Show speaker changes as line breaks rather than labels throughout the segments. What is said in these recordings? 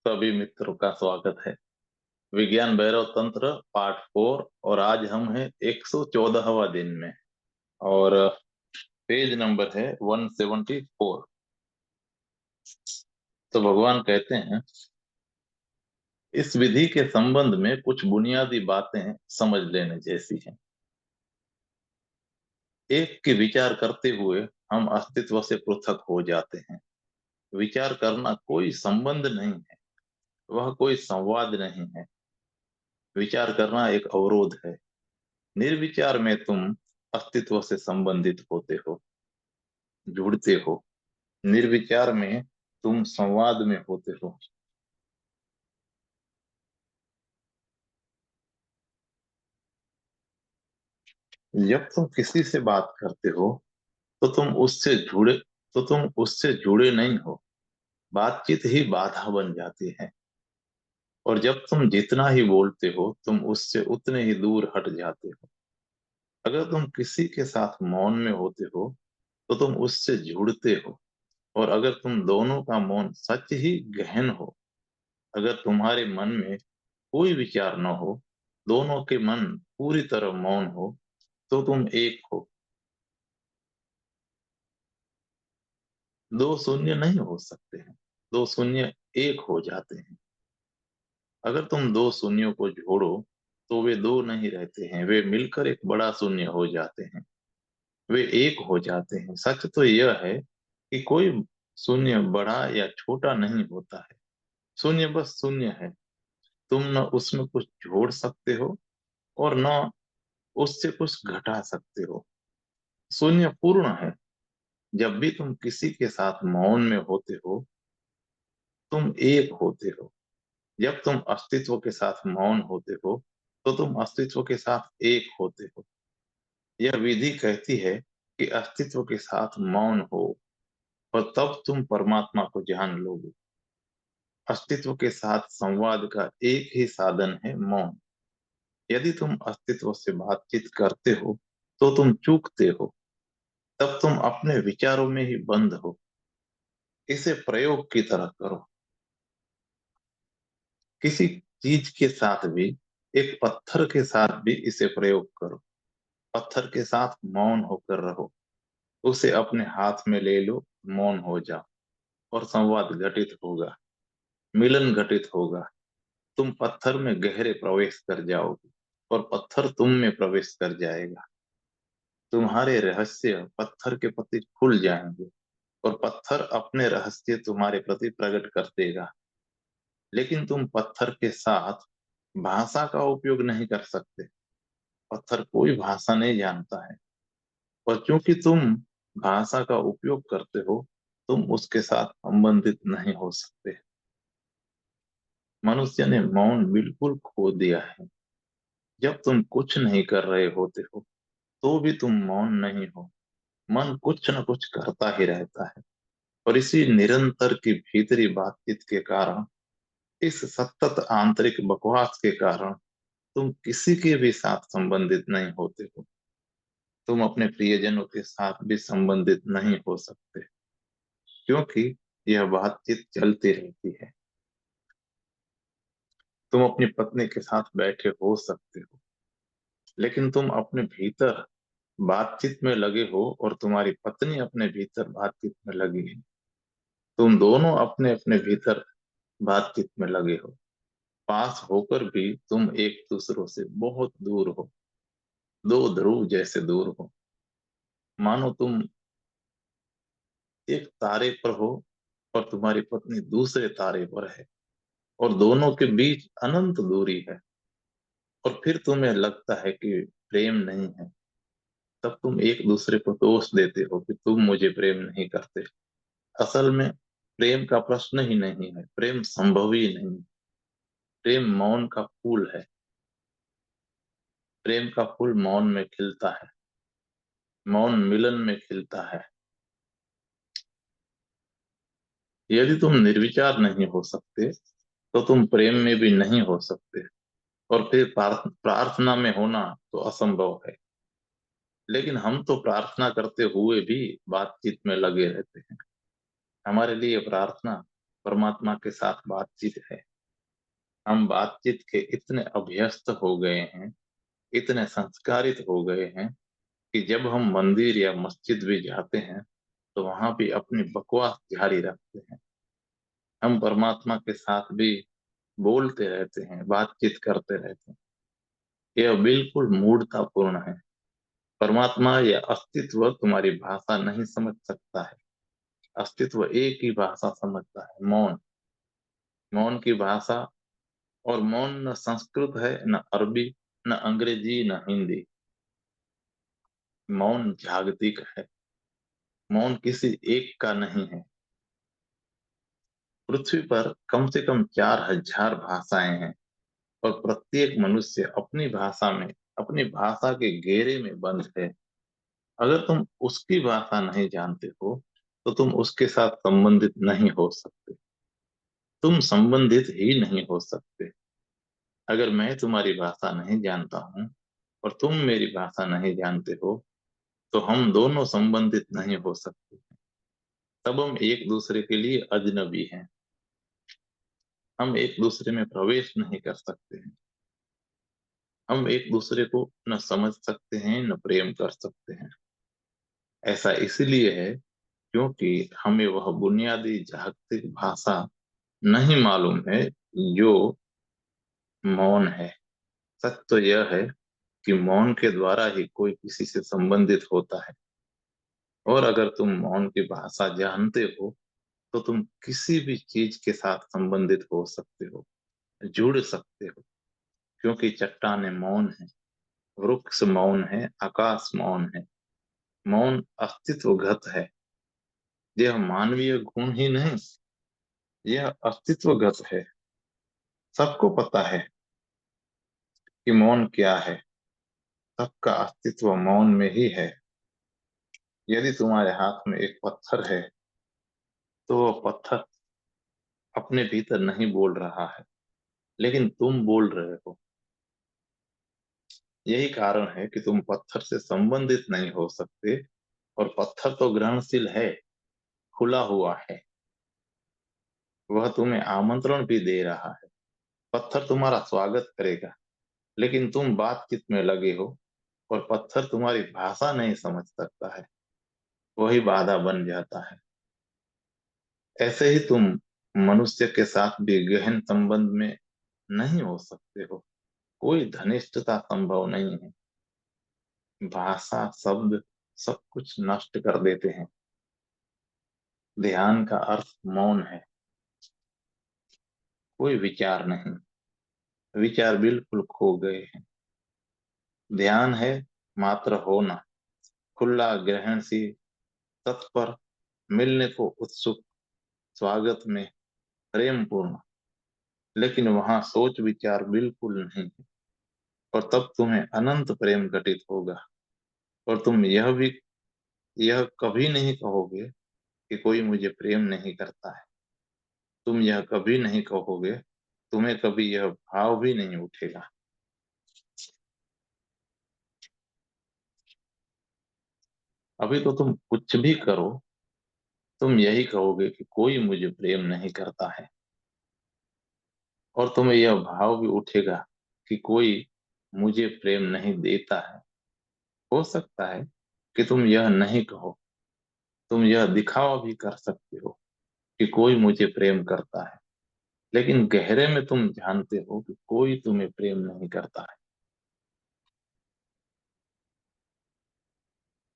सभी मित्रों का स्वागत है। विज्ञान भैरव तंत्र पार्ट 4। और आज हम हैं 114वां दिन में। और पेज नंबर है 174। तो भगवान कहते हैं, इस विधि के संबंध में कुछ बुनियादी बातें समझ लेने जैसी हैं। एक के विचार करते हुए हम अस्तित्व से पृथक हो जाते हैं। विचार करना कोई संबंध नहीं है, वह कोई संवाद नहीं है। विचार करना एक अवरोध है। निर्विचार में तुम अस्तित्व से संबंधित होते हो, जुड़ते हो। निर्विचार में तुम संवाद में होते हो। जब तुम किसी से बात करते हो तो तुम उससे जुड़े नहीं हो। बातचीत ही बाधा बन जाती है। और जब तुम जितना ही बोलते हो तुम उससे उतने ही दूर हट जाते हो। अगर तुम किसी के साथ मौन में होते हो तो तुम उससे जुड़ते हो। और अगर तुम दोनों का मौन सच ही गहन हो, अगर तुम्हारे मन में कोई विचार न हो, दोनों के मन पूरी तरह मौन हो, तो तुम एक हो। दो शून्य नहीं हो सकते हैं, दो शून्य एक हो जाते हैं। अगर तुम दो शून्यों को जोड़ो तो वे दो नहीं रहते हैं, वे मिलकर एक बड़ा शून्य हो जाते हैं। वे एक हो जाते हैं। सच तो यह है कि कोई शून्य बड़ा या छोटा नहीं होता है। शून्य बस शून्य है। तुम न उसमें कुछ जोड़ सकते हो और न उससे कुछ घटा सकते हो। शून्य पूर्ण है। जब भी तुम किसी के साथ मौन में होते हो तुम एक होते हो। जब तुम अस्तित्व के साथ मौन होते हो तो तुम अस्तित्व के साथ एक होते हो। यह विधि कहती है कि अस्तित्व के साथ मौन हो और तब तुम परमात्मा को जान लोगे। अस्तित्व के साथ संवाद का एक ही साधन है मौन। यदि तुम अस्तित्व से बातचीत करते हो तो तुम चूकते हो। तब तुम अपने विचारों में ही बंद हो। इसे प्रयोग की तरह करो। किसी चीज के साथ भी, एक पत्थर के साथ भी इसे प्रयोग करो। पत्थर के साथ मौन होकर रहो। उसे अपने हाथ में ले लो, मौन हो जाओ और संवाद घटित होगा। मिलन घटित होगा। तुम पत्थर में गहरे प्रवेश कर जाओगे और पत्थर तुम में प्रवेश कर जाएगा। तुम्हारे रहस्य पत्थर के प्रति खुल जाएंगे और पत्थर अपने रहस्य तुम्हारे प्रति प्रकट कर देगा। लेकिन तुम पत्थर के साथ भाषा का उपयोग नहीं कर सकते। पत्थर कोई भाषा नहीं जानता है। और क्योंकि तुम भाषा का उपयोग करते हो, तुम उसके साथ संबंधित नहीं हो सकते। मनुष्य ने मौन बिल्कुल खो दिया है। जब तुम कुछ नहीं कर रहे होते हो तो भी तुम मौन नहीं हो। मन कुछ न कुछ करता ही रहता है। और इसी निरंतर की भीतरी बातचीत के कारण, इस सतत आंतरिक बकवास के कारण तुम किसी के भी साथ संबंधित नहीं होते हो। तुम अपने प्रियजनों के साथ भी संबंधित नहीं हो सकते, क्योंकि यह बातचीत चलती रहती है। तुम अपनी पत्नी के साथ बैठे हो सकते हो, लेकिन तुम अपने भीतर बातचीत में लगे हो और तुम्हारी पत्नी अपने भीतर बातचीत में लगी है। तुम दोनों अपने अपने भीतर बातचीत में लगे हो। पास होकर भी तुम एक दूसरों से बहुत दूर हो। दो ध्रुव जैसे दूर हो। मानो तुम एक तारे पर हो और तुम्हारी पत्नी दूसरे तारे पर है और दोनों के बीच अनंत दूरी है। और फिर तुम्हें लगता है कि प्रेम नहीं है। तब तुम एक दूसरे को दोष देते हो कि तुम मुझे प्रेम नहीं करते। असल में प्रेम का प्रश्न ही नहीं है। प्रेम संभव ही नहीं। प्रेम मौन का फूल है। प्रेम का फूल मौन में खिलता है। मौन मिलन में खिलता है। यदि तुम निर्विचार नहीं हो सकते तो तुम प्रेम में भी नहीं हो सकते। और फिर प्रार्थना में होना तो असंभव है। लेकिन हम तो प्रार्थना करते हुए भी बातचीत में लगे रहते हैं। हमारे लिए प्रार्थना परमात्मा के साथ बातचीत है। हम बातचीत के इतने अभ्यस्त हो गए हैं, इतने संस्कारित हो गए हैं कि जब हम मंदिर या मस्जिद भी जाते हैं तो वहां भी अपनी बकवास जारी रखते हैं। हम परमात्मा के साथ भी बोलते रहते हैं, बातचीत करते रहते हैं। यह बिल्कुल मूर्खतापूर्ण है। परमात्मा या अस्तित्व तुम्हारी भाषा नहीं समझ सकता है। अस्तित्व एक ही भाषा समझता है, मौन। मौन की भाषा, और मौन न संस्कृत है, न अरबी, न अंग्रेजी, न हिंदी। मौन जागतिक है। मौन किसी एक का नहीं है। पृथ्वी पर कम से कम 4,000 भाषाएं हैं, और प्रत्येक मनुष्य अपनी भाषा में, अपनी भाषा के घेरे में बंद है। अगर तुम उसकी भाषा नहीं जानते हो तो तुम उसके साथ संबंधित नहीं हो सकते। तुम संबंधित ही नहीं हो सकते। अगर मैं तुम्हारी भाषा नहीं जानता हूँ और तुम मेरी भाषा नहीं जानते हो तो हम दोनों संबंधित नहीं हो सकते। तब हम एक दूसरे के लिए अजनबी हैं। हम एक दूसरे में प्रवेश नहीं कर सकते हैं। हम एक दूसरे को न समझ सकते हैं, न प्रेम कर सकते हैं। ऐसा इसलिए है क्योंकि हमें वह बुनियादी जागतिक भाषा नहीं मालूम है जो मौन है। सच तो यह है कि मौन के द्वारा ही कोई किसी से संबंधित होता है। और अगर तुम मौन की भाषा जानते हो तो तुम किसी भी चीज के साथ संबंधित हो सकते हो, जुड़ सकते हो। क्योंकि चट्टाने मौन है, वृक्ष मौन है, आकाश मौन है। मौन अस्तित्वगत है। यह मानवीय गुण ही नहीं, यह अस्तित्वगत है। सबको पता है कि मौन क्या है। सबका अस्तित्व मौन में ही है। यदि तुम्हारे हाथ में एक पत्थर है तो वह पत्थर अपने भीतर नहीं बोल रहा है, लेकिन तुम बोल रहे हो। यही कारण है कि तुम पत्थर से संबंधित नहीं हो सकते। और पत्थर तो ग्रहणशील है, खुला हुआ है। वह तुम्हें आमंत्रण भी दे रहा है। पत्थर तुम्हारा स्वागत करेगा, लेकिन तुम बातचीत में लगे हो और पत्थर तुम्हारी भाषा नहीं समझ सकता है। वही बाधा बन जाता है। ऐसे ही तुम मनुष्य के साथ भी गहन संबंध में नहीं हो सकते हो। कोई घनिष्ठता संभव नहीं है। भाषा, शब्द सब कुछ नष्ट कर देते हैं। ध्यान का अर्थ मौन है। कोई विचार नहीं। विचार बिल्कुल खो गए हैं। ध्यान है मात्र होना, खुला, ग्रहणशील, तत्पर, मिलने को उत्सुक, स्वागत में, प्रेम पूर्ण। लेकिन वहां सोच विचार बिल्कुल नहीं है। और तब तुम्हें अनंत प्रेम घटित होगा। और तुम यह कभी नहीं कहोगे कि कोई मुझे प्रेम नहीं करता है। तुम यह कभी नहीं कहोगे, तुम्हें कभी यह भाव भी नहीं उठेगा। अभी तो तुम कुछ भी करो, तुम यही कहोगे कि कोई मुझे प्रेम नहीं करता है। और तुम्हें यह भाव भी उठेगा कि कोई मुझे प्रेम नहीं देता है। हो सकता है कि तुम यह नहीं कहो, तुम यह दिखावा भी कर सकते हो कि कोई मुझे प्रेम करता है, लेकिन गहरे में तुम जानते हो कि कोई तुम्हें प्रेम नहीं करता है।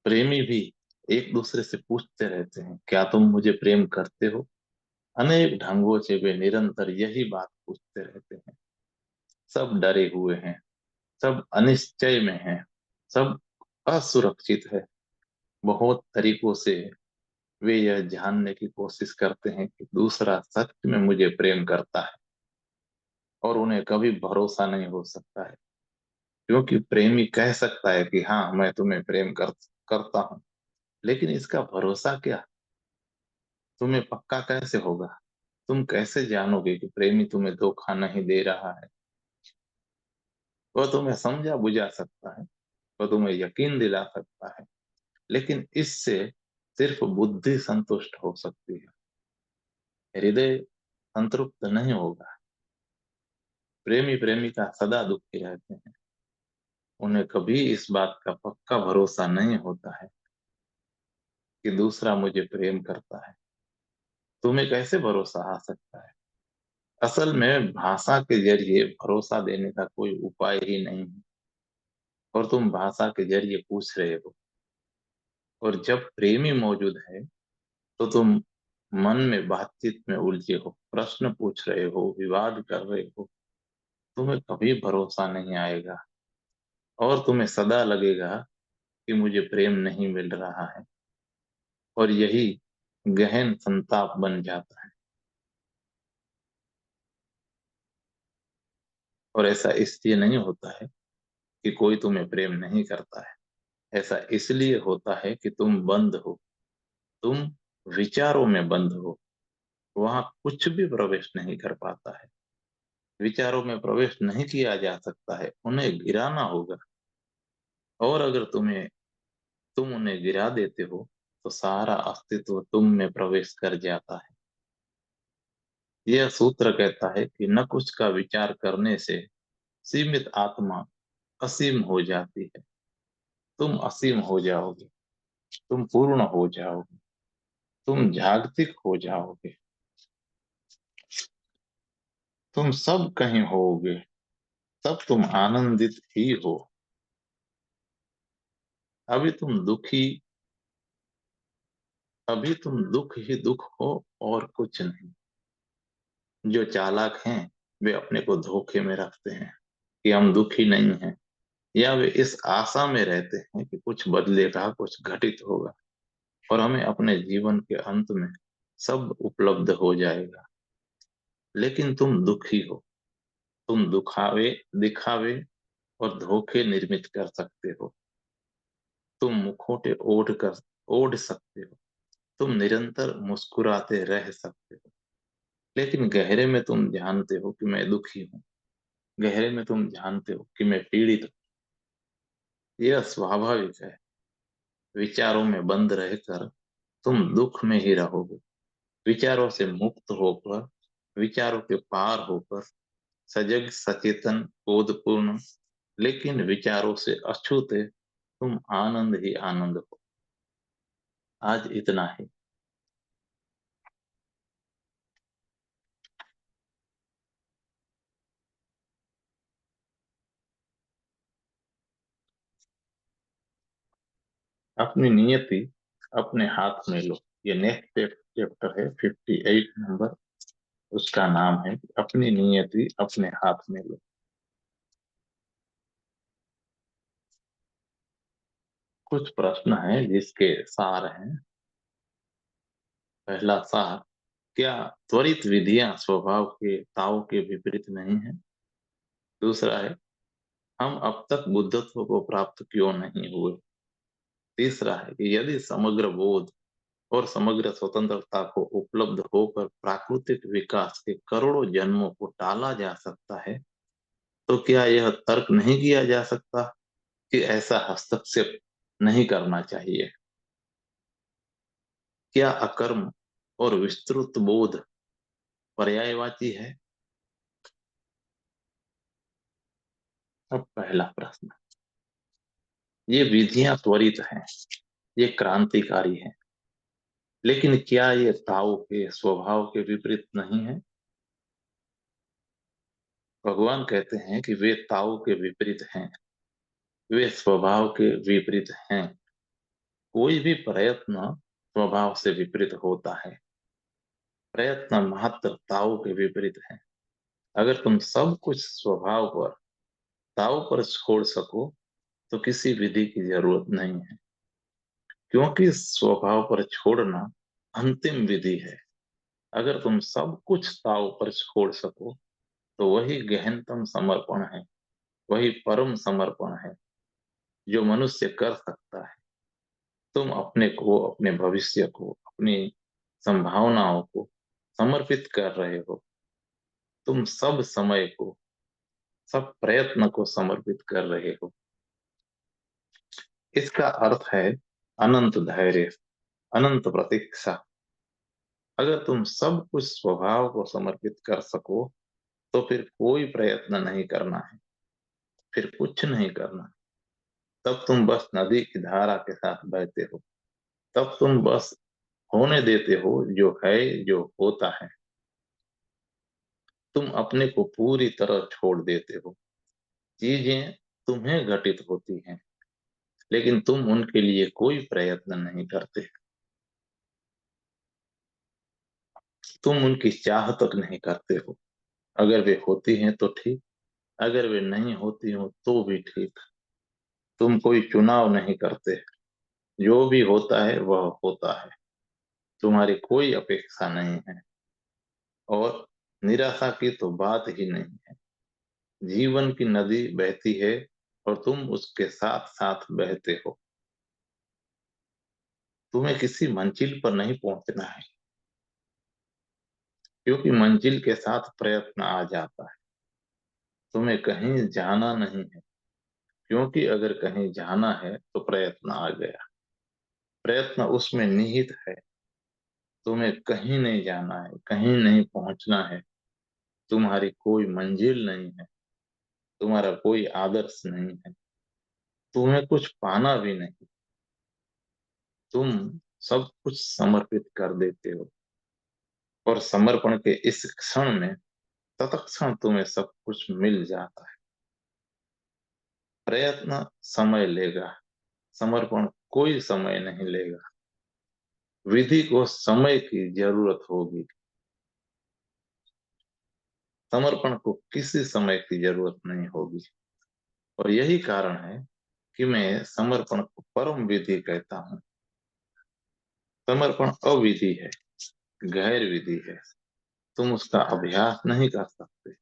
प्रेमी भी एक दूसरे से पूछते रहते हैं, क्या तुम मुझे प्रेम करते हो? अनेक ढंगों से वे निरंतर यही बात पूछते रहते हैं। सब डरे हुए हैं, सब अनिश्चय में हैं, सब असुरक्षित है। बहुत तरीकों से वे यह जानने की कोशिश करते हैं कि दूसरा सच में मुझे प्रेम करता है। और उन्हें कभी भरोसा नहीं हो सकता है। क्योंकि प्रेमी कह सकता है कि हाँ, मैं तुम्हें करता हूँ, लेकिन इसका भरोसा क्या? तुम्हें पक्का कैसे होगा? तुम कैसे जानोगे कि प्रेमी तुम्हें धोखा नहीं दे रहा है? वह तुम्हें समझा बुझा सकता है, वह तुम्हें यकीन दिला सकता है, लेकिन इससे सिर्फ बुद्धि संतुष्ट हो सकती है। हृदय संतृप्त नहीं होगा। प्रेमी प्रेमिका सदा दुखी रहते हैं। उन्हें कभी इस बात का पक्का भरोसा नहीं होता है कि दूसरा मुझे प्रेम करता है। तुम्हें कैसे भरोसा आ सकता है? असल में भाषा के जरिए भरोसा देने का कोई उपाय ही नहीं है, और तुम भाषा के जरिए पूछ रहे हो। और जब प्रेमी मौजूद है तो तुम मन में बातचीत में उलझे हो, प्रश्न पूछ रहे हो, विवाद कर रहे हो। तुम्हें कभी भरोसा नहीं आएगा, और तुम्हें सदा लगेगा कि मुझे प्रेम नहीं मिल रहा है, और यही गहन संताप बन जाता है। और ऐसा इसलिए नहीं होता है कि कोई तुम्हें प्रेम नहीं करता है। ऐसा इसलिए होता है कि तुम बंद हो, तुम विचारों में बंद हो। वहां कुछ भी प्रवेश नहीं कर पाता है। विचारों में प्रवेश नहीं किया जा सकता है, उन्हें गिराना होगा। और अगर तुम उन्हें गिरा देते हो तो सारा अस्तित्व तुम में प्रवेश कर जाता है। यह सूत्र कहता है कि न कुछ का विचार करने से सीमित आत्मा असीम हो जाती है। तुम असीम हो जाओगे, तुम पूर्ण हो जाओगे, तुम जागतिक हो जाओगे, तुम सब कहीं होगे, तब तुम आनंदित ही हो। अभी तुम दुखी अभी तुम दुख ही दुख हो, और कुछ नहीं। जो चालाक हैं वे अपने को धोखे में रखते हैं कि हम दुखी नहीं हैं, या वे इस आशा में रहते हैं कि कुछ बदलेगा, कुछ घटित होगा, और हमें अपने जीवन के अंत में सब उपलब्ध हो जाएगा। लेकिन तुम दुखी हो। तुम दुखावे दिखावे और धोखे निर्मित कर सकते हो। तुम मुखौटे ओढ़ सकते हो। तुम निरंतर मुस्कुराते रह सकते हो। लेकिन गहरे में तुम जानते हो कि मैं दुखी हूँ। गहरे में तुम जानते हो कि मैं पीड़ित हूँ। यह स्वाभाविक है। विचारों में बंद रहकर तुम दुख में ही रहोगे। विचारों से मुक्त होकर, विचारों के पार होकर, सजग सचेतन बोधपूर्ण, लेकिन विचारों से अछूते तुम आनंद ही आनंद हो। आज इतना ही। अपनी नियति अपने हाथ में लो। ये नेक्स्ट चैप्टर है, 58 नंबर। उसका नाम है अपनी नियति अपने हाथ में लो। कुछ प्रश्न है जिसके सार हैं। पहला सार: क्या त्वरित विधियां स्वभाव के ताव के विपरीत नहीं है? दूसरा है: हम अब तक बुद्धत्व को प्राप्त क्यों नहीं हुए? तीसरा है कि यदि समग्र बोध और समग्र स्वतंत्रता को उपलब्ध होकर प्राकृतिक विकास के करोड़ों जन्मों को टाला जा सकता है, तो क्या यह तर्क नहीं किया जा सकता कि ऐसा हस्तक्षेप नहीं करना चाहिए? क्या अकर्म और विस्तृत बोध पर्यायवाची है? अब पहला प्रश्न: ये विधियां त्वरित हैं, ये क्रांतिकारी हैं, लेकिन क्या ये ताओ के स्वभाव के विपरीत नहीं है? भगवान कहते हैं कि वे ताओ के विपरीत हैं, वे स्वभाव के विपरीत हैं। कोई भी प्रयत्न स्वभाव से विपरीत होता है। प्रयत्न मात्र ताओ के विपरीत है। अगर तुम सब कुछ स्वभाव पर ताओ पर छोड़ सको तो किसी विधि की जरूरत नहीं है, क्योंकि स्वभाव पर छोड़ना अंतिम विधि है। अगर तुम सब कुछ ताव पर छोड़ सको तो वही गहनतम समर्पण है, वही परम समर्पण है जो मनुष्य कर सकता है। तुम अपने को, अपने भविष्य को, अपनी संभावनाओं को समर्पित कर रहे हो। तुम सब समय को, सब प्रयत्न को समर्पित कर रहे हो। इसका अर्थ है अनंत धैर्य, अनंत प्रतीक्षा, अगर तुम सब कुछ स्वभाव को समर्पित कर सको तो फिर कोई प्रयत्न नहीं करना है, फिर कुछ नहीं करना। तब तुम बस नदी की धारा के साथ बहते हो। तब तुम बस होने देते हो जो है, जो होता है। तुम अपने को पूरी तरह छोड़ देते हो। चीजें तुम्हें घटित होती हैं, लेकिन तुम उनके लिए कोई प्रयत्न नहीं करते। तुम उनकी चाह तक नहीं करते हो। अगर वे होती हैं तो ठीक, अगर वे नहीं होती हो तो भी ठीक। तुम कोई चुनाव नहीं करते। जो भी होता है वह होता है। तुम्हारी कोई अपेक्षा नहीं है, और निराशा की तो बात ही नहीं है। जीवन की नदी बहती है और तुम उसके साथ साथ बहते हो। तुम्हें किसी मंजिल पर नहीं पहुंचना है, क्योंकि मंजिल के साथ प्रयत्न आ जाता है। तुम्हें कहीं जाना नहीं है, क्योंकि अगर कहीं जाना है तो प्रयत्न आ गया। प्रयत्न उसमें निहित है। तुम्हें कहीं नहीं जाना है, कहीं नहीं पहुंचना है। तुम्हारी कोई मंजिल नहीं है, तुम्हारा कोई आदर्श नहीं है, तुम्हें कुछ पाना भी नहीं। तुम सब कुछ समर्पित कर देते हो, और समर्पण के इस क्षण में तत्क्षण तुम्हें सब कुछ मिल जाता है। प्रयत्न समय लेगा, समर्पण कोई समय नहीं लेगा। विधि को समय की जरूरत होगी, समर्पण को किसी समय की जरूरत नहीं होगी। और यही कारण है कि मैं समर्पण को परम विधि कहता हूँ। समर्पण अविधि है, गैर विधि है। तुम उसका अभ्यास नहीं कर सकते।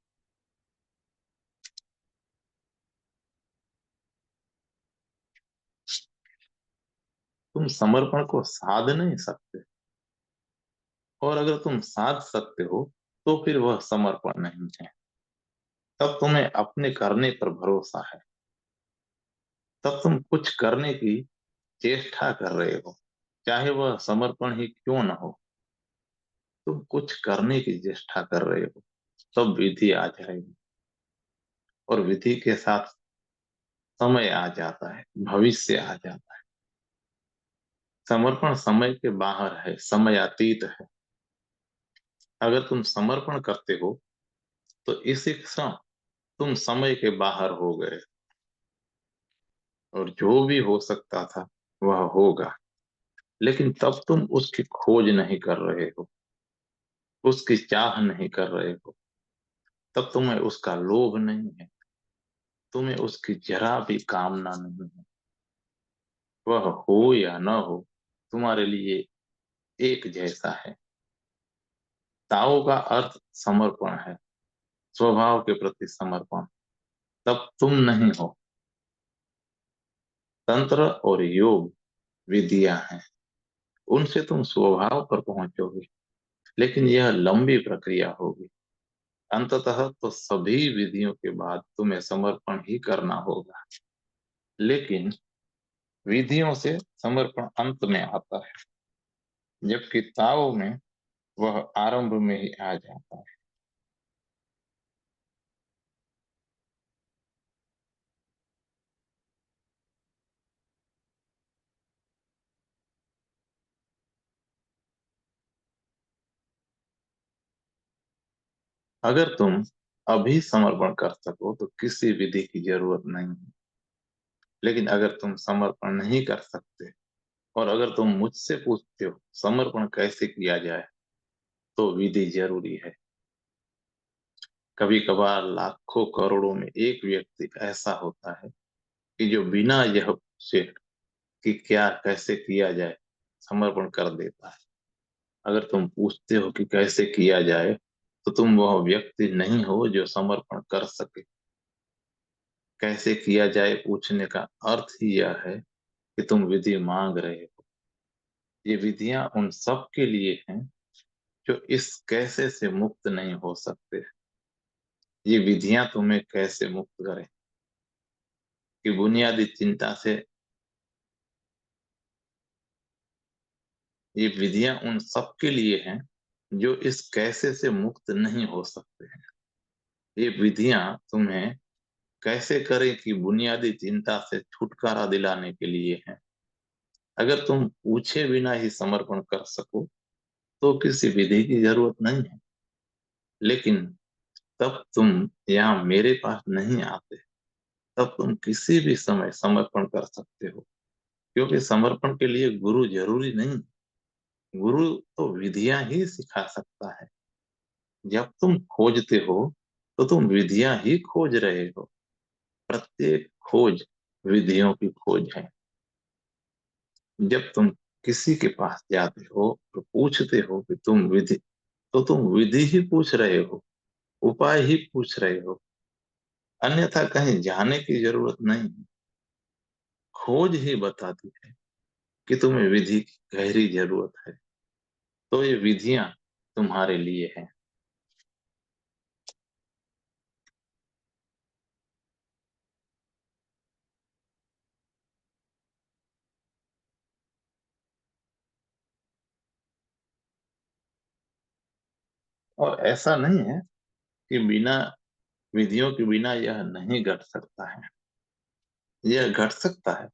तुम समर्पण को साध नहीं सकते, और अगर तुम साध सकते हो तो फिर वह समर्पण नहीं है। तब तुम्हें अपने करने पर भरोसा है। तब तुम कुछ करने की चेष्टा कर रहे हो, चाहे वह समर्पण ही क्यों न हो। तुम कुछ करने की चेष्टा कर रहे हो, तब विधि आ जाएगी। और विधि के साथ समय आ जाता है, भविष्य आ जाता है। समर्पण समय के बाहर है, समय अतीत है। अगर तुम समर्पण करते हो तो इसी क्षण तुम समय के बाहर हो गए, और जो भी हो सकता था वह होगा। लेकिन तब तुम उसकी खोज नहीं कर रहे हो, उसकी चाह नहीं कर रहे हो। तब तुम्हें उसका लोभ नहीं है, तुम्हें उसकी जरा भी कामना नहीं है। वह हो या न हो, तुम्हारे लिए एक जैसा है। ताओ का अर्थ समर्पण है, स्वभाव के प्रति समर्पण। तब तुम नहीं हो। तंत्र और योग विधियां हैं, उनसे तुम स्वभाव पर पहुंचोगे, लेकिन यह लंबी प्रक्रिया होगी। अंततः तो सभी विधियों के बाद तुम्हें समर्पण ही करना होगा। लेकिन विधियों से समर्पण अंत में आता है, जबकि ताओ में वह आरंभ में ही आ जाता है। अगर तुम अभी समर्पण कर सको तो किसी विधि की जरूरत नहीं है। लेकिन अगर तुम समर्पण नहीं कर सकते, और अगर तुम मुझसे पूछते हो समर्पण कैसे किया जाए, तो विधि जरूरी है। कभी कभार लाखों करोड़ों में एक व्यक्ति ऐसा होता है कि जो बिना यह पूछे कि क्या कैसे किया जाए, समर्पण कर देता है। अगर तुम पूछते हो कि कैसे किया जाए, तो तुम वह व्यक्ति नहीं हो जो समर्पण कर सके। कैसे किया जाए पूछने का अर्थ ही यह है कि तुम विधि मांग रहे हो। ये विधियां उन सब के लिए हैं जो इस कैसे से मुक्त नहीं हो सकते। ये विधियां तुम्हें कैसे मुक्त करें कि बुनियादी चिंता से। ये विधियां उन सब के लिए हैं जो इस कैसे से मुक्त नहीं हो सकते हैं। ये विधियां तुम्हें कैसे करें कि बुनियादी चिंता से छुटकारा दिलाने के लिए हैं। अगर तुम पूछे बिना ही समर्पण कर सको तो किसी विधि की जरूरत नहीं है। लेकिन तब तुम यहाँ मेरे पास नहीं आते। तब तुम किसी भी समय समर्पण कर सकते हो, क्योंकि समर्पण के लिए गुरु जरूरी नहीं। गुरु तो विधियां ही सिखा सकता है। जब तुम खोजते हो तो तुम विधियां ही खोज रहे हो। प्रत्येक खोज विधियों की खोज है। जब तुम किसी के पास जाते हो और पूछते हो कि तुम विधि, तो तुम विधि ही पूछ रहे हो, उपाय ही पूछ रहे हो। अन्यथा कहीं जाने की जरूरत नहीं। खोज ही बताती है कि तुम्हें विधि की गहरी जरूरत है। तो ये विधियां तुम्हारे लिए हैं। और ऐसा नहीं है कि बिना विधियों के बिना यह नहीं घट सकता है। यह घट सकता है,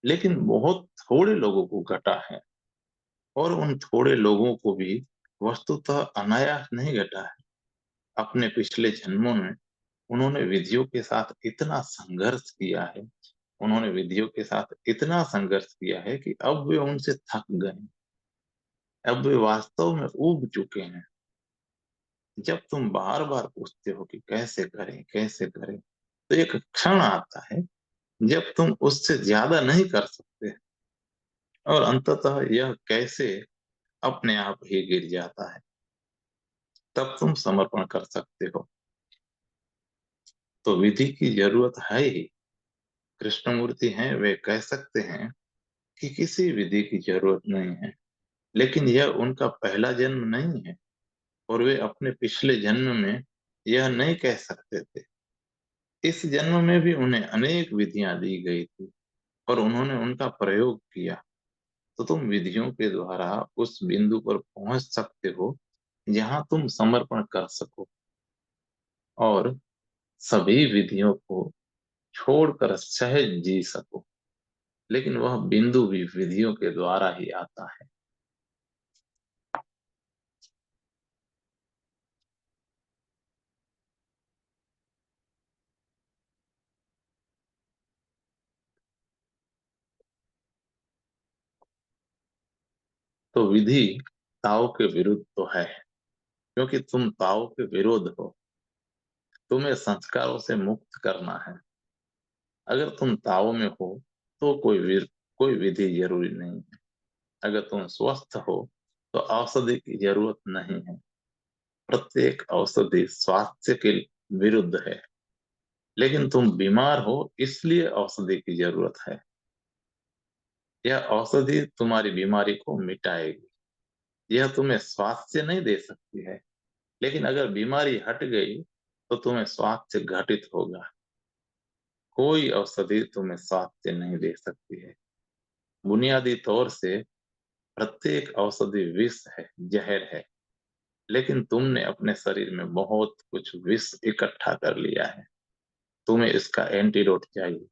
लेकिन बहुत थोड़े लोगों को घटा है। और उन थोड़े लोगों को भी वस्तुतः अनायास नहीं घटा है। अपने पिछले जन्मों में उन्होंने विधियों के साथ इतना संघर्ष किया है। उन्होंने विधियों के साथ इतना संघर्ष किया है कि अब वे उनसे थक गए हैं। अब वे वास्तव में ऊब चुके हैं। जब तुम बार बार पूछते हो कि कैसे करें, तो एक क्षण आता है जब तुम उससे ज्यादा नहीं कर सकते, और अंततः यह कैसे अपने आप ही गिर जाता है। तब तुम समर्पण कर सकते हो। तो विधि की जरूरत है ही। कृष्णमूर्ति हैं, वे कह सकते हैं कि किसी विधि की जरूरत नहीं है। लेकिन यह उनका पहला जन्म नहीं है, और वे अपने पिछले जन्म में यह नहीं कह सकते थे। इस जन्म में भी उन्हें अनेक विधियां दी गई थी, और उन्होंने उनका प्रयोग किया। तो तुम विधियों के द्वारा उस बिंदु पर पहुंच सकते हो जहां तुम समर्पण कर सको, और सभी विधियों को छोड़कर सहज जी सको। लेकिन वह बिंदु भी विधियों के द्वारा ही आता है। तो विधि ताओ के विरुद्ध तो है, क्योंकि तुम ताओ के विरोध हो। तुम्हें संस्कारों से मुक्त करना है। अगर तुम ताओ में हो तो कोई विधि जरूरी नहीं है। अगर तुम स्वस्थ हो तो औषधि की जरूरत नहीं है। प्रत्येक औषधि स्वास्थ्य के विरुद्ध है। लेकिन तुम बीमार हो, इसलिए औषधि की जरूरत है। यह औषधि तुम्हारी बीमारी को मिटाएगी। यह तुम्हें स्वास्थ्य नहीं दे सकती है, लेकिन अगर बीमारी हट गई तो तुम्हें स्वास्थ्य घटित होगा। कोई औषधि तुम्हें स्वास्थ्य नहीं दे सकती है। बुनियादी तौर से प्रत्येक औषधि विष है, जहर है। लेकिन तुमने अपने शरीर में बहुत कुछ विष इकट्ठा कर लिया है। तुम्हें इसका एंटीडोट चाहिए।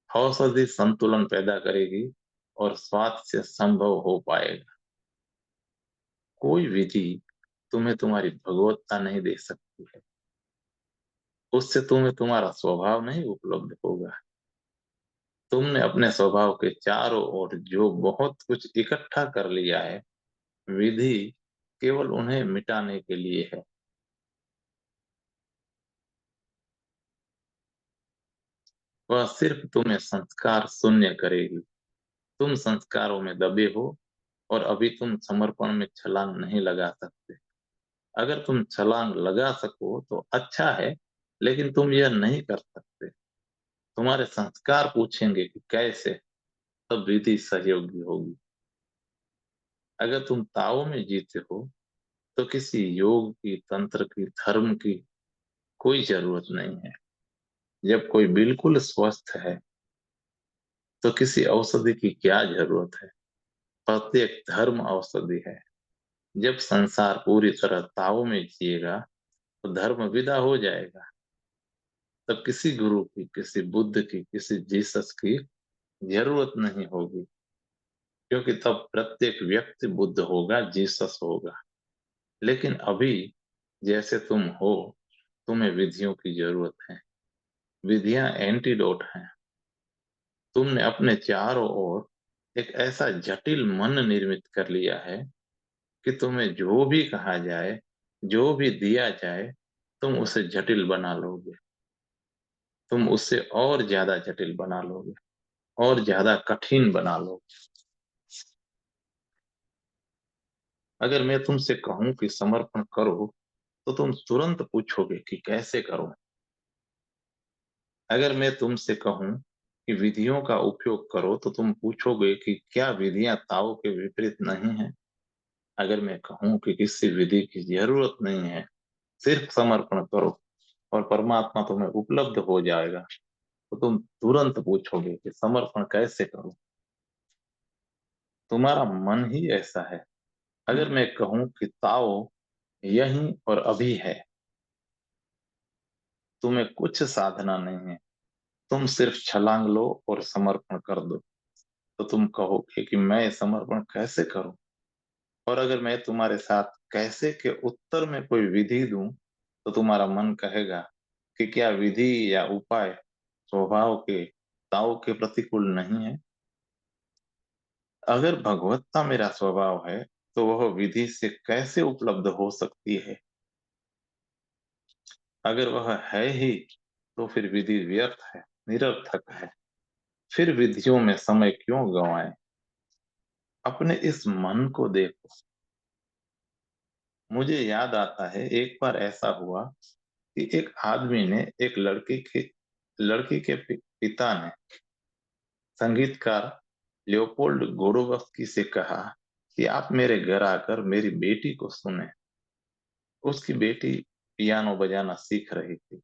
औषधि संतुलन पैदा करेगी, और स्वास्थ्य संभव हो पाएगा। कोई विधि तुम्हें तुम्हारी भगवत्ता नहीं दे सकती है। उससे तुम्हें तुम्हारा स्वभाव नहीं उपलब्ध होगा। तुमने अपने स्वभाव के चारों ओर जो बहुत कुछ इकट्ठा कर लिया है, विधि केवल उन्हें मिटाने के लिए है। वह सिर्फ तुम्हें संस्कार शून्य करेगी। तुम संस्कारों में दबे हो, और अभी तुम समर्पण में छलांग नहीं लगा सकते। अगर तुम छलांग लगा सको तो अच्छा है, लेकिन तुम यह नहीं कर सकते। तुम्हारे संस्कार पूछेंगे कि कैसे, तब विधि सहयोगी होगी। अगर तुम ताओ में जीते हो तो किसी योग की, तंत्र की, धर्म की कोई जरूरत नहीं है। जब कोई बिल्कुल स्वस्थ है तो किसी औषधि की क्या जरूरत है। प्रत्येक धर्म औषधि है। जब संसार पूरी तरह ताव में जिएगा तो धर्म विदा हो जाएगा। तब किसी गुरु की, किसी बुद्ध की, किसी जीसस की जरूरत नहीं होगी, क्योंकि तब प्रत्येक व्यक्ति बुद्ध होगा, जीसस होगा। लेकिन अभी जैसे तुम हो, तुम्हें विधियों की जरूरत है। विधियां एंटीडोट हैं। तुमने अपने चारों ओर एक ऐसा जटिल मन निर्मित कर लिया है कि तुम्हें जो भी कहा जाए, जो भी दिया जाए, तुम उसे जटिल बना लोगे। तुम उससे और ज्यादा जटिल बना लोगे, और ज्यादा कठिन बना लोगे। अगर मैं तुमसे कहूं कि समर्पण करो, तो तुम तुरंत पूछोगे कि कैसे करूं। अगर मैं तुमसे कहूं कि विधियों का उपयोग करो, तो तुम पूछोगे कि क्या विधियां ताओ के विपरीत नहीं है। अगर मैं कहूं कि किसी विधि की जरूरत नहीं है, सिर्फ समर्पण करो और परमात्मा तुम्हें उपलब्ध हो जाएगा, तो तुम तुरंत पूछोगे कि समर्पण कैसे करूं। तुम्हारा मन ही ऐसा है। अगर मैं कहूं कि ताओ यहीं और अभी है, तुम्हें कुछ साधना नहीं है, तुम सिर्फ छलांग लो और समर्पण कर दो, तो तुम कहोगे कि मैं समर्पण कैसे करूं। और अगर मैं तुम्हारे साथ कैसे के उत्तर में कोई विधि दूं, तो तुम्हारा मन कहेगा कि क्या विधि या उपाय स्वभाव के, ताओ के प्रतिकूल नहीं है। अगर भगवत्ता मेरा स्वभाव है, तो वह विधि से कैसे उपलब्ध हो सकती है। अगर वह है ही, तो फिर विधि व्यर्थ है, निरर्थक है। फिर विधियों में समय क्यों गंवाएं। अपने इस मन को देखो। मुझे याद आता है, एक बार ऐसा हुआ कि एक आदमी ने एक लड़की के पिता ने संगीतकार लियोपोल्ड गोडोवस्की से कहा कि आप मेरे घर आकर मेरी बेटी को सुने। उसकी बेटी पियानो बजाना सीख रही थी।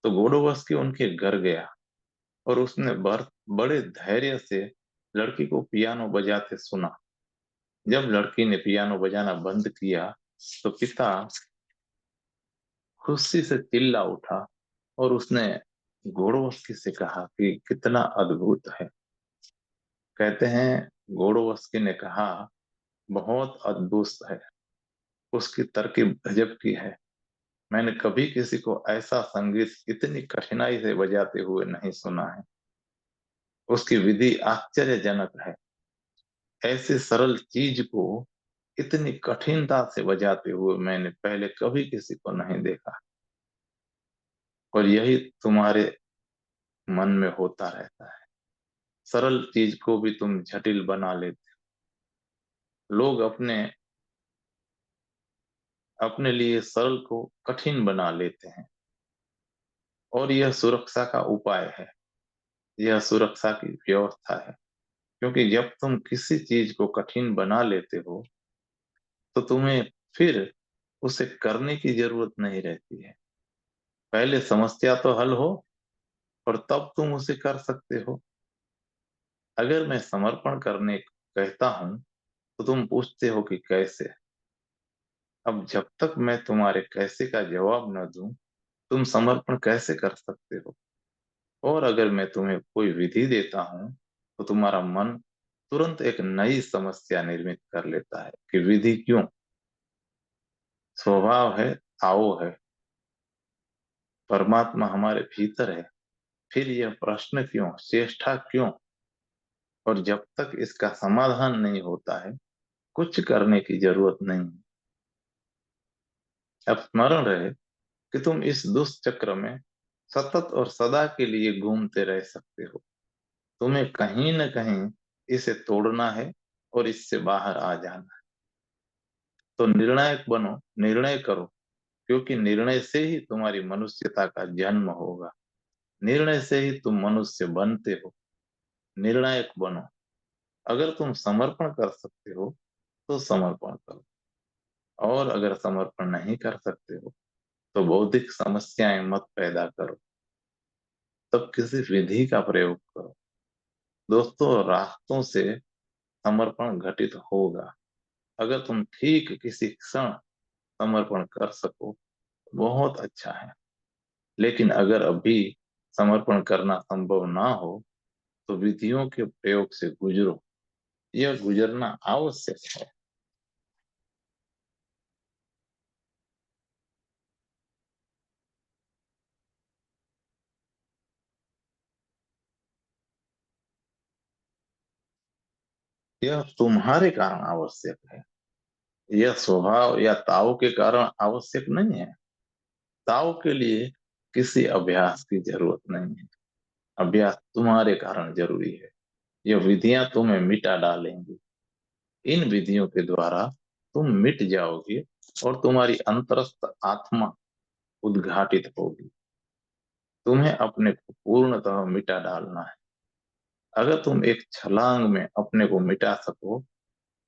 तो गोडोवस्की उनके घर गया और उसने बड़े धैर्य से लड़की को पियानो बजाते सुना। जब लड़की ने पियानो बजाना बंद किया, तो पिता खुशी से चिल्ला उठा और उसने गोडोवस्की से कहा कि कितना अद्भुत है। कहते हैं, गोडोवस्की ने कहा, बहुत अद्भुत है, उसकी तरकीब गजब की है। मैंने कभी किसी को ऐसा संगीत इतनी कठिनाई से बजाते हुए नहीं सुना है। उसकी विधि आश्चर्यजनक है। ऐसी सरल चीज को इतनी कठिनता से बजाते हुए मैंने पहले कभी किसी को नहीं देखा। और यही तुम्हारे मन में होता रहता है। सरल चीज को भी तुम जटिल बना लेते हो। लोग अपने अपने लिए सरल को कठिन बना लेते हैं, और यह सुरक्षा का उपाय है, यह सुरक्षा की व्यवस्था है। क्योंकि जब तुम किसी चीज को कठिन बना लेते हो, तो तुम्हें फिर उसे करने की जरूरत नहीं रहती है। पहले समस्या तो हल हो, और तब तुम उसे कर सकते हो। अगर मैं समर्पण करने कहता हूं, तो तुम पूछते हो कि कैसे। अब जब तक मैं तुम्हारे कैसे का जवाब न दूं, तुम समर्पण कैसे कर सकते हो। और अगर मैं तुम्हें कोई विधि देता हूं, तो तुम्हारा मन तुरंत एक नई समस्या निर्मित कर लेता है कि विधि क्यों। स्वभाव है, ताओ है, परमात्मा हमारे भीतर है, फिर यह प्रश्न क्यों, चेष्टा क्यों। और जब तक इसका समाधान नहीं होता है, कुछ करने की जरूरत नहीं। अब स्मरण रहे कि तुम इस दुष्चक्र में सतत और सदा के लिए घूमते रह सकते हो। तुम्हें कहीं न कहीं इसे तोड़ना है और इससे बाहर आ जाना है। तो निर्णायक बनो, निर्णय करो, क्योंकि निर्णय से ही तुम्हारी मनुष्यता का जन्म होगा। निर्णय से ही तुम मनुष्य बनते हो। निर्णायक बनो। अगर तुम समर्पण कर सकते हो, तो समर्पण करो। और अगर समर्पण नहीं कर सकते हो, तो बौद्धिक समस्याएं मत पैदा करो। तब किसी विधि का प्रयोग करो। दोस्तों, रास्तों से समर्पण घटित होगा। अगर तुम ठीक किसी क्षण समर्पण कर सको बहुत अच्छा है, लेकिन अगर अभी समर्पण करना संभव ना हो तो विधियों के प्रयोग से गुजरो। यह गुजरना आवश्यक है। यह तुम्हारे कारण आवश्यक है। यह स्वभाव या ताव के कारण आवश्यक नहीं है। ताव के लिए किसी अभ्यास की जरूरत नहीं है। अभ्यास तुम्हारे कारण जरूरी है। यह विधियां तुम्हें मिटा डालेंगी। इन विधियों के द्वारा तुम मिट जाओगे और तुम्हारी अंतरस्थ आत्मा उद्घाटित होगी। तुम्हें अपने को पूर्णतः मिटा डालना है। अगर तुम एक छलांग में अपने को मिटा सको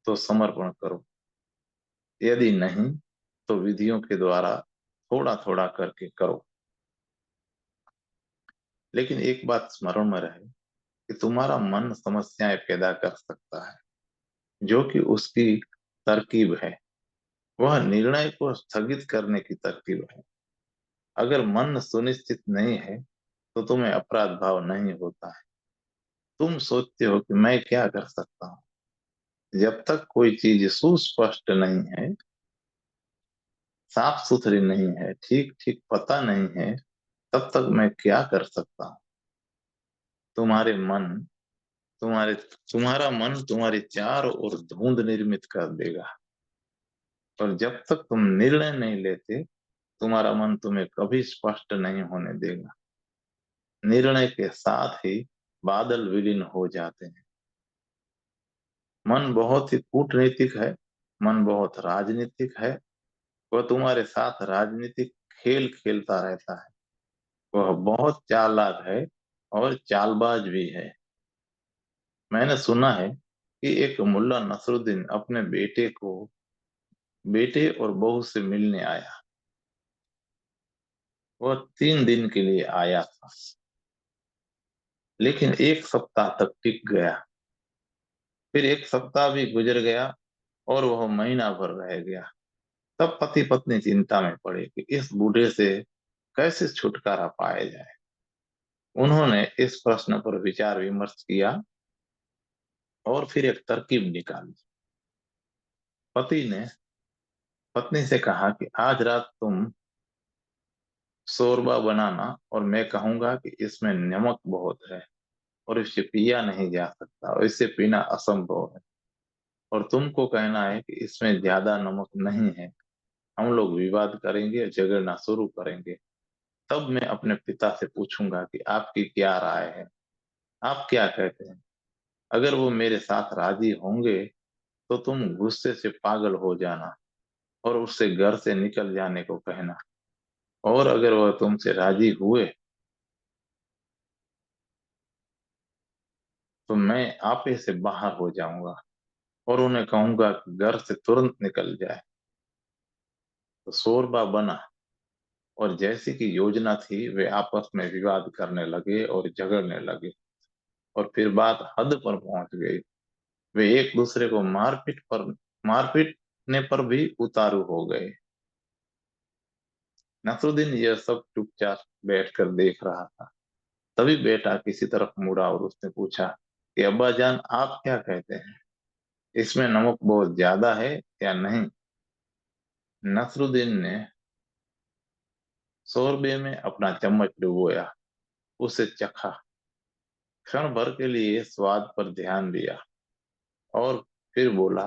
तो समर्पण करो। यदि नहीं तो विधियों के द्वारा थोड़ा थोड़ा करके करो। लेकिन एक बात स्मरण में रहे कि तुम्हारा मन समस्याएं पैदा कर सकता है, जो कि उसकी तरकीब है। वह निर्णय को स्थगित करने की तरकीब है। अगर मन सुनिश्चित नहीं है तो तुम्हें अपराध भाव नहीं होता है। तुम सोचते हो कि मैं क्या कर सकता हूँ। जब तक कोई चीज सुस्पष्ट नहीं है, साफ सुथरी नहीं है, ठीक ठीक पता नहीं है, तब तक मैं क्या कर सकता हूँ। तुम्हारे मन तुम्हारे तुम्हारा मन तुम्हारे चारों ओर धुंध निर्मित कर देगा। और जब तक तुम निर्णय नहीं लेते तुम्हारा मन तुम्हें कभी स्पष्ट नहीं होने देगा। निर्णय के साथ ही बादल विलीन हो जाते हैं। मन बहुत ही कूटनीतिक है। मन बहुत राजनीतिक है। वह तुम्हारे साथ राजनीतिक खेल खेलता रहता है। वह बहुत चालाक है और चालबाज भी है। मैंने सुना है कि एक मुल्ला नसरुद्दीन अपने बेटे और बहू से मिलने आया। वह 3 दिन के लिए आया था, लेकिन एक सप्ताह तक टिक गया। फिर एक सप्ताह भी गुजर गया और वह महीना भर रह गया। तब पति पत्नी चिंता में पड़े कि इस बूढ़े से कैसे छुटकारा पाया जाए। उन्होंने इस प्रश्न पर विचार विमर्श किया और फिर एक तरकीब निकाली। पति ने पत्नी से कहा कि आज रात तुम शोरबा बनाना और मैं कहूंगा कि इसमें नमक बहुत है और इसे पिया नहीं जा सकता और इसे पीना असंभव है। और तुमको कहना है कि इसमें ज्यादा नमक नहीं है। हम लोग विवाद करेंगे, झगड़ना शुरू करेंगे। तब मैं अपने पिता से पूछूंगा कि आपकी क्या राय है, आप क्या कहते हैं। अगर वो मेरे साथ राजी होंगे तो तुम गुस्से से पागल हो जाना और उससे घर से निकल जाने को कहना। और अगर वह तुमसे राजी हुए तो मैं आपे से बाहर हो जाऊंगा और उन्हें कहूंगा कि घर से तुरंत निकल जाए। तो शोरबा बना और जैसी की योजना थी वे आपस में विवाद करने लगे और झगड़ने लगे। और फिर बात हद पर पहुंच गई। वे एक दूसरे को मारपीटने पर भी उतारू हो गए। नसरुद्दीन यह सब चुपचाप बैठकर देख रहा था। तभी बेटा किसी तरफ मुड़ा और उसने पूछा कि अब्बा जान आप क्या कहते हैं, इसमें नमक बहुत ज्यादा है या नहीं। नसरुद्दीन ने शोरबे में अपना चम्मच डुबोया, उसे चखा, क्षण भर के लिए स्वाद पर ध्यान दिया और फिर बोला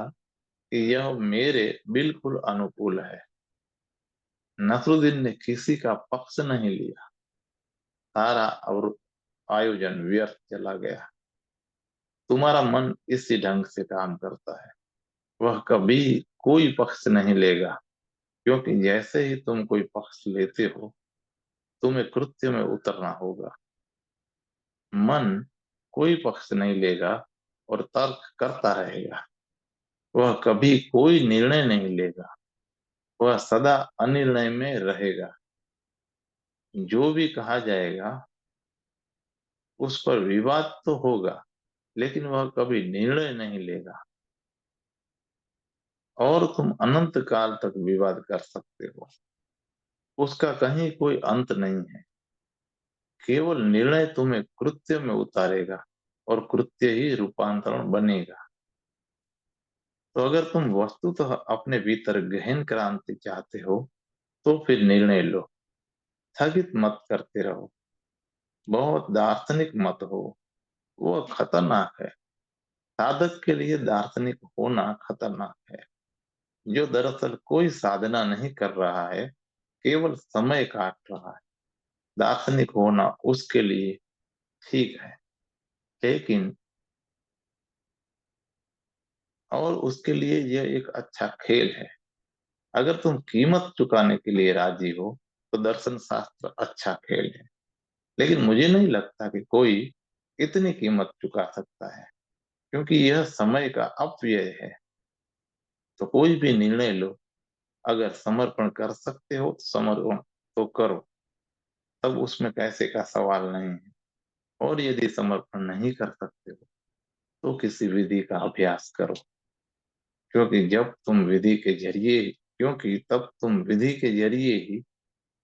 कि यह मेरे बिल्कुल अनुकूल है। नसरुद्दीन ने किसी का पक्ष नहीं लिया। सारा और आयोजन व्यर्थ चला गया। तुम्हारा मन इसी ढंग से काम करता है। वह कभी कोई पक्ष नहीं लेगा, क्योंकि जैसे ही तुम कोई पक्ष लेते हो तुम्हें कृत्य में उतरना होगा। मन कोई पक्ष नहीं लेगा और तर्क करता रहेगा। वह कभी कोई निर्णय नहीं लेगा। वह सदा अनिर्णय में रहेगा। जो भी कहा जाएगा उस पर विवाद तो होगा, लेकिन वह कभी निर्णय नहीं लेगा। और तुम अनंत काल तक विवाद कर सकते हो। उसका कहीं कोई अंत नहीं है। केवल निर्णय तुम्हें कृत्य में उतारेगा और कृत्य ही रूपांतरण बनेगा। तो अगर तुम वस्तुतः अपने भीतर गहन क्रांति चाहते हो तो फिर निर्णय लो। स्थगित मत करते रहो। बहुत दार्शनिक मत हो, वो खतरनाक है। साधक के लिए दार्शनिक होना खतरनाक है, जो दरअसल कोई साधना नहीं कर रहा है, केवल समय काट रहा है। दार्शनिक होना उसके लिए ठीक है, लेकिन और उसके लिए यह एक अच्छा खेल है। अगर तुम कीमत चुकाने के लिए राजी हो तो दर्शन शास्त्र अच्छा खेल है, लेकिन मुझे नहीं लगता कि कोई इतनी कीमत चुका सकता है, क्योंकि यह समय का अपव्यय है। तो कोई भी निर्णय लो। अगर समर्पण कर सकते हो तो समर्पण तो करो, तब उसमें पैसे का सवाल नहीं है। और यदि समर्पण नहीं कर सकते हो तो किसी विधि का अभ्यास करो, क्योंकि जब तुम विधि के जरिए क्योंकि तब तुम विधि के जरिए ही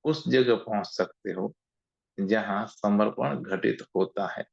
उस जगह पहुंच सकते हो जहां समर्पण घटित होता है।